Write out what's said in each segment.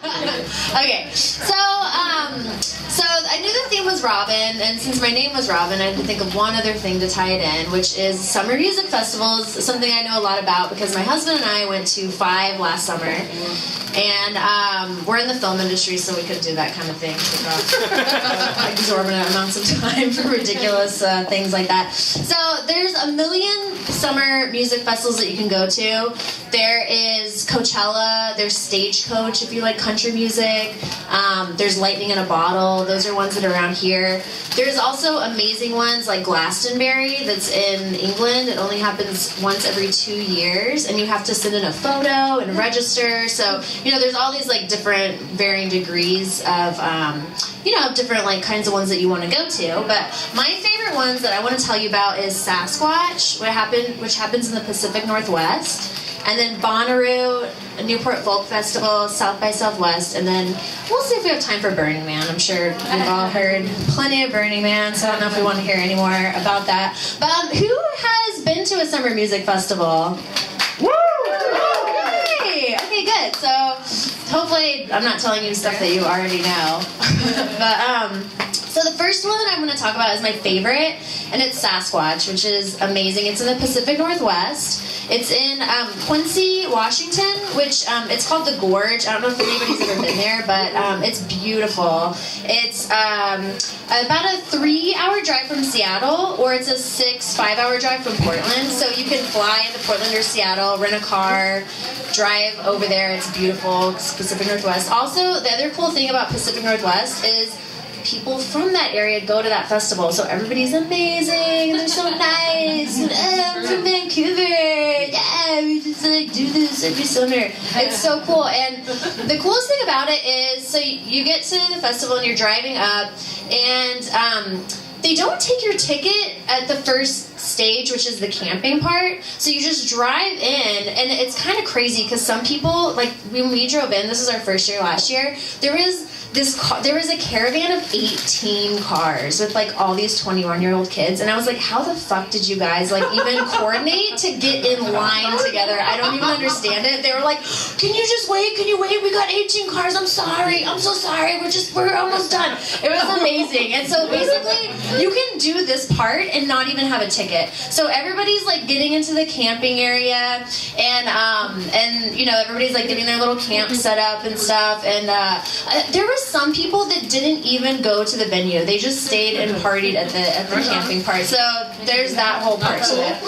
Okay, so I knew the theme was Robin, and since my name was Robin, I had to think of one other thing to tie it in, which is summer music festivals, something I know a lot about because my husband and I went to 5 last summer, and we're in the film industry, so we could do that kind of thing, take off exorbitant amounts of time for ridiculous things like that. So there's a million summer music festivals that you can go to. There is Coachella, there's Stagecoach if you like country music, there's Lightning in a Bottle, those are ones that are around here. There's also amazing ones like Glastonbury that's in England. It only happens once every 2 years, and you have to send in a photo and register. So, there's all these like different varying degrees of, different like kinds of ones that you want to go to. But my favorite ones that I want to tell you about is Sasquatch, which happens in the Pacific Northwest. And then Bonnaroo, Newport Folk Festival, South by Southwest, and then we'll see if we have time for Burning Man. I'm sure we've all heard plenty of Burning Man, so I don't know if we want to hear any more about that. But who has been to a summer music festival? Woo! Okay, good. So hopefully I'm not telling you stuff that you already know. But so the first one that I'm going to talk about is my favorite, and it's Sasquatch, which is amazing. It's in the Pacific Northwest. It's in Quincy, Washington, which it's called the Gorge. I don't know if anybody's ever been there, but it's beautiful. It's about a 3-hour drive from Seattle, or it's a 5-hour drive from Portland. So you can fly into Portland or Seattle, rent a car, drive over there. It's beautiful. It's Pacific Northwest. Also, the other cool thing about Pacific Northwest is people from that area go to that festival, so everybody's amazing, and they're so nice, and I'm from Vancouver, yeah, we just like do this every summer. It's so cool, and the coolest thing about it is, so you get to the festival and you're driving up, and they don't take your ticket at the first stage, which is the camping part, so you just drive in, and it's kind of crazy, because some people, like when we drove in, this was our first year last year, there was a caravan of 18 cars with like all these 21-year-old kids, and I was like, how the fuck did you guys like even coordinate to get in line together? I don't even understand it. They were like, can you just wait? Can you wait? We got 18 cars. I'm so sorry. We're almost done. It was amazing. And so basically you can do this part and not even have a ticket. So everybody's like getting into the camping area, and everybody's like getting their little camp set up and stuff, and there was some people that didn't even go to the venue. They just stayed and partied at the camping part. So there's that whole part to it.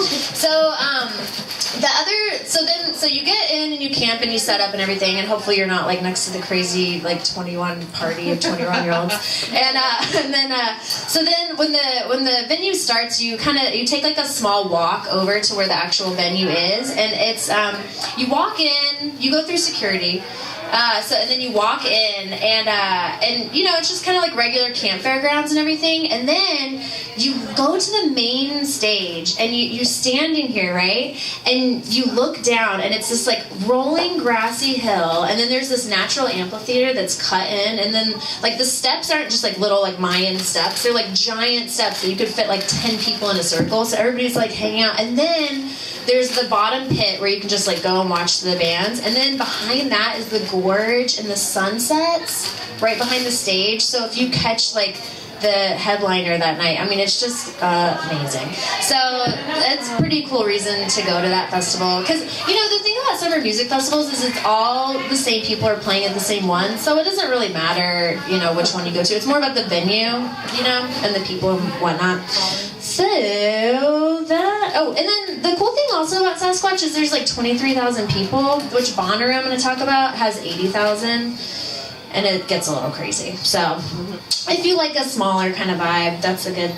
So you get in and you camp and you set up and everything, and hopefully you're not like next to the crazy like 21 party of 21-year-olds. So then when the venue starts, you take like a small walk over to where the actual venue is, and it's you walk in, you go through security. And then you walk in, and it's just kind of like regular camp fairgrounds and everything, and then you go to the main stage, and you're standing here, right, and you look down, and it's this like rolling grassy hill, and then there's this natural amphitheater that's cut in, and then like the steps aren't just like little like Mayan steps, they're like giant steps that you could fit like 10 people in a circle, so everybody's like hanging out, and then there's the bottom pit where you can just like go and watch the bands, and then behind that is the gorge and the sunsets right behind the stage. So if you catch like the headliner that night, I mean, it's just amazing. So that's a pretty cool reason to go to that festival, because the thing about summer music festivals is it's all the same people are playing at the same one, so it doesn't really matter which one you go to. It's more about the venue, and the people and whatnot. So and then the cool thing also about Sasquatch is there's like 23,000 people, which Bonnaroo, I'm going to talk about, has 80,000, and it gets a little crazy. So if you like a smaller kind of vibe, that's a good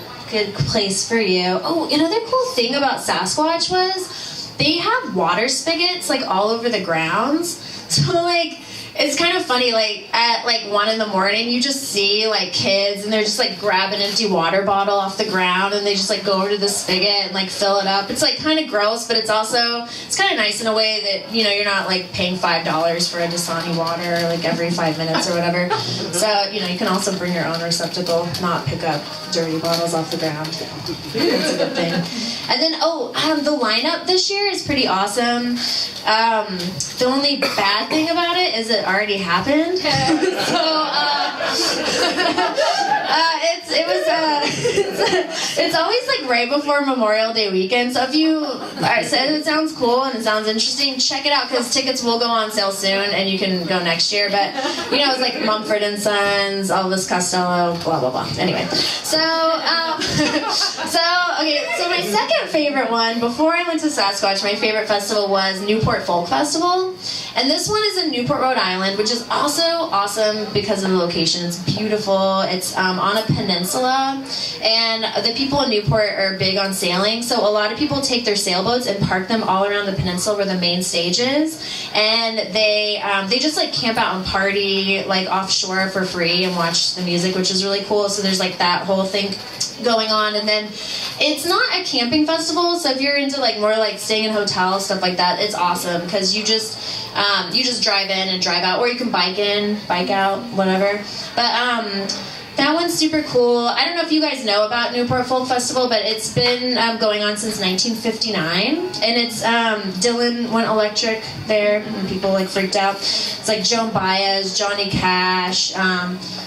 place for you. Oh, another cool thing about Sasquatch was they have water spigots like all over the grounds. So like it's kind of funny, like at like 1 a.m, you just see like kids, and they're just like grab an empty water bottle off the ground, and they just like go over to the spigot and like fill it up. It's like kind of gross, but it's kind of nice in a way that you're not like paying $5 for a Dasani water like every 5 minutes or whatever. So you can also bring your own receptacle, not pick up dirty bottles off the ground. That's a good thing. And then the lineup this year is pretty awesome. The only bad thing about it is that already happened. So it's always like right before Memorial Day weekend. So if you said it sounds cool and it sounds interesting, check it out because tickets will go on sale soon and you can go next year. But it's like Mumford and Sons, Elvis Costello, blah blah blah. Anyway, so my second favorite one before I went to Sasquatch, my favorite festival was Newport Folk Festival. And this one is in Newport, Rhode Island, which is also awesome because of the location. It's beautiful. It's on a peninsula, and the people in Newport are big on sailing, so a lot of people take their sailboats and park them all around the peninsula where the main stage is, and they just like camp out and party like offshore for free and watch the music, which is really cool. So there's like that whole thing going on. And then it's not a camping festival, so if you're into like more like staying in hotels, stuff like that, it's awesome because you just drive in and drive out, or you can bike in, bike out, whatever. But that one's super cool. I don't know if you guys know about Newport Folk Festival, but it's been going on since 1959, and it's Dylan went electric there, and people like freaked out. It's like Joan Baez, Johnny Cash.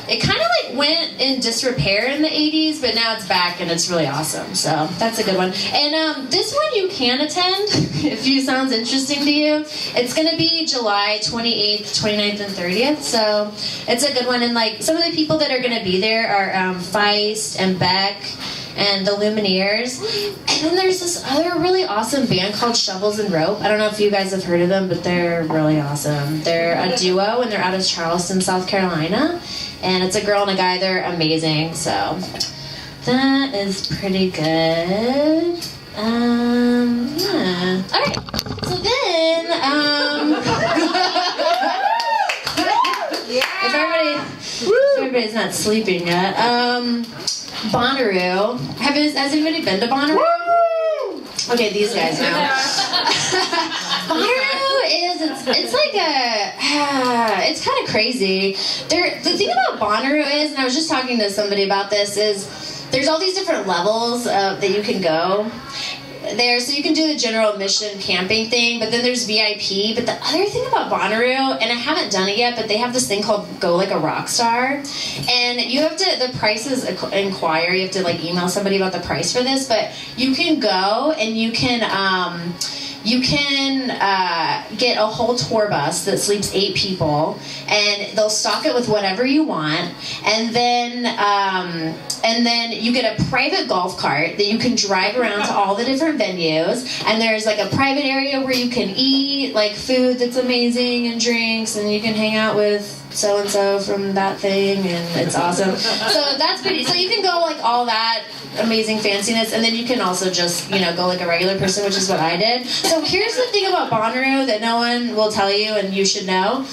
It kind of like went in disrepair in the 80s, but now it's back and it's really awesome. So that's a good one. And this one you can attend if you sounds interesting to you. It's going to be July 28th, 29th, and 30th. So it's a good one. And like some of the people that are going to be there are Feist and Beck and the Lumineers. And then there's this other really awesome band called Shovels and Rope. I don't know if you guys have heard of them, but they're really awesome. They're a duo and they're out of Charleston, South Carolina. And it's a girl and a guy. They're amazing. So that is pretty good. Yeah. All right. So then, if everybody's not sleeping yet, Bonnaroo. Has anybody been to Bonnaroo? Okay, these guys know. Bonnaroo it's like it's kind of crazy. The thing about Bonnaroo is, and I was just talking to somebody about this, is there's all these different levels that you can go there. So you can do the general admission camping thing, but then there's VIP. But the other thing about Bonnaroo, and I haven't done it yet, but they have this thing called Go Like a Rock Star, and you have to, the price is inquire, you have to like email somebody about the price for this, but you can go and you can get a whole tour bus that sleeps 8 people, and they'll stock it with whatever you want, and then you get a private golf cart that you can drive around to all the different venues, and there's like a private area where you can eat like food that's amazing and drinks, and you can hang out with so-and-so from that thing, and it's awesome. So that's pretty, so you can go like all that amazing fanciness, and then you can also just, go like a regular person, which is what I did. So here's the thing about Bonnaroo that no one will tell you and you should know.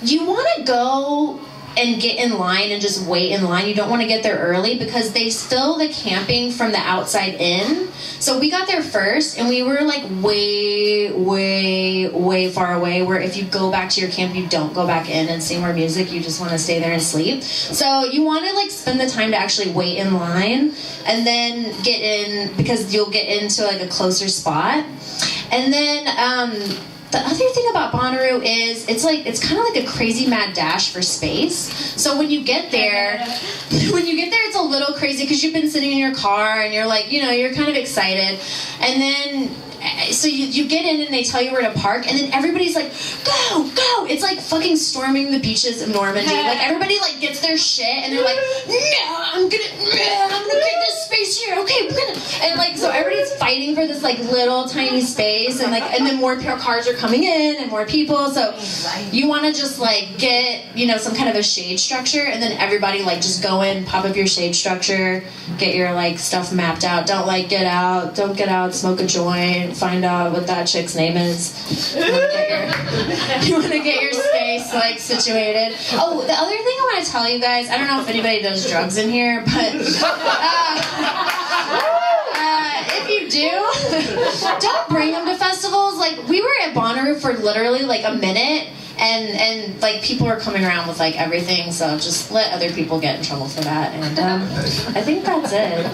You want to go and get in line and just wait in line. You don't want to get there early because they fill the camping from the outside in. So we got there first, and we were like way, way, way far away, where if you go back to your camp, you don't go back in and sing more music. You just want to stay there and sleep. So you want to like spend the time to actually wait in line and then get in, because you'll get into like a closer spot. And then the other thing about Bonnaroo is it's kind of like a crazy mad dash for space. So when you get there, it's a little crazy because you've been sitting in your car and you're like, you're kind of excited. And then, so you get in and they tell you where to park, and then everybody's like, go, go. It's like fucking storming the beaches of Normandy. Like everybody like gets their shit and they're like, no, I'm gonna get this space here. Okay, we're gonna, and like, so everybody's fighting for this like little tiny space, and then more cars are coming in and more people. So you want to just like get, some kind of a shade structure, and then everybody like just go in, pop up your shade structure, get your like stuff mapped out. Don't get out, smoke a joint, find out what that chick's name is. You want to get your space like situated. Oh, the other thing I want to tell you guys, I don't know if anybody does drugs in here, but if you do, don't bring them to festivals. Like we were at Bonnaroo for literally like a minute, and like people are coming around with like everything, so just let other people get in trouble for that. And I think that's it.